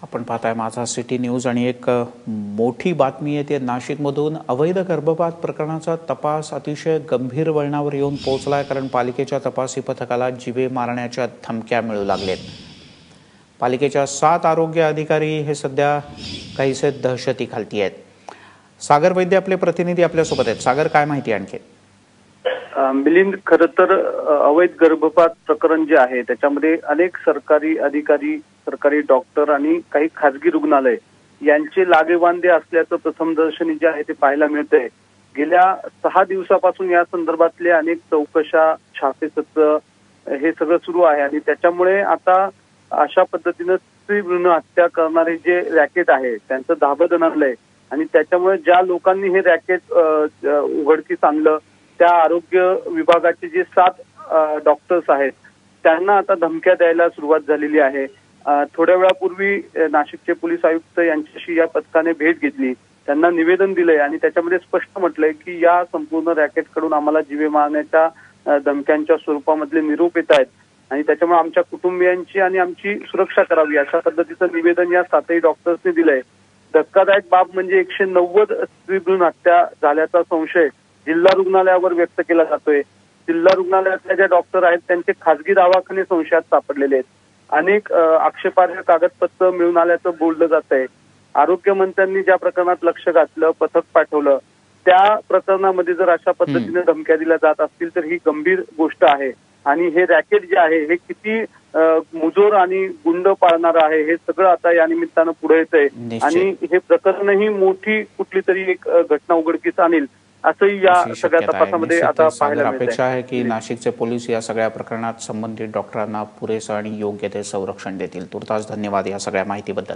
आपण पाहताय माझा सिटी न्यूज आणि एक मोठी बातमी येते नाशिकमधून। अवैध गर्भपात प्रकरणाचा तपास अतिशय गंभीर वळणावर येऊन पोहोचलाय, कारण पालिकेच्या तपासी पथकाला जीवे मारण्याच्या धमक्या मिळू लागलेत। पालिकेच्या 7 आरोग्य अधिकारी हे सध्या काहीसे दहशती खालती आहेत। सागर वैद्य आपले प्रतिनिधी आपल्या सोबत आहेत। सागर, काय माहिती आणखी? मिलिंद, खरं तर अवैध गर्भपात प्रकरण जे आहे त्याच्यामध्ये अनेक सरकारी अधिकारी, सरकारी डॉक्टर आणि काही खासगी रुग्णालय यांचे लागेबांधे असल्याचं प्रथमदर्शनी जे आहे ते पाहायला मिळतंय। गेल्या 6 दिवसापासून या संदर्भातले अनेक चौकशा, छापेसत्र हे सगळं सुरू आहे आणि त्याच्यामुळे आता अशा पद्धतीनं स्त्री भ्रूण हत्या करणारे जे रॅकेट आहे त्यांचं धाबदन आणलंय आणि त्याच्यामुळे ज्या लोकांनी हे रॅकेट उघडकीस आणलं त्या आरोग्य विभागाचे जे 7 डॉक्टर्स आहेत त्यांना आता धमक्या द्यायला सुरुवात झालेली आहे। थोड्या वेळापूर्वी नाशिकचे पोलीस आयुक्त यांच्याशी या पथकाने भेट घेतली, त्यांना निवेदन दिलंय आणि त्याच्यामध्ये स्पष्ट म्हटलंय की या संपूर्ण रॅकेटकडून आम्हाला जीवे मारण्याच्या धमक्यांच्या स्वरूपामधले निरोप येत आहेत आणि त्याच्यामुळे आमच्या कुटुंबियांची आणि आमची सुरक्षा करावी अशा पद्धतीचं निवेदन या 7ही डॉक्टर्सने दिलंय। धक्कादायक बाब म्हणजे 190 स्त्री भ्रूण हत्या झाल्याचा संशय जिल्हा रुग्णालयावर व्यक्त केला जातोय। जिल्हा रुग्णालयातल्या ज्या डॉक्टर आहेत त्यांचे खासगी दवाखाने संशयात सापडलेले आहेत। अनेक आक्षेपार्ह कागदपत्र मिळून आल्याचं बोललं जात आहे। आरोग्यमंत्र्यांनी ज्या प्रकरणात लक्ष घातलं, पथक पाठवलं, त्या प्रकरणामध्ये जर अशा पद्धतीने धमक्या दिल्या जात असतील तर ही गंभीर गोष्ट आहे आणि हे रॅकेट जे आहे हे किती मुजोर आणि गुंड पाळणार आहे हे सगळं आता या निमित्तानं पुढे येतंय आणि हे प्रकरणही मोठी कुठली तरी एक घटना उघडकीस आणेल असंही या सगळ्या तपासामध्ये आता पाहायला मिळतंय। अपेक्षा आहे की नाशिकचे पोलीस या सगळ्या प्रकरणात संबंधित डॉक्टरांना पुरेसं आणि योग्य ते संरक्षण देतील। तुर्तास धन्यवाद या सगळ्या माहितीबद्दल।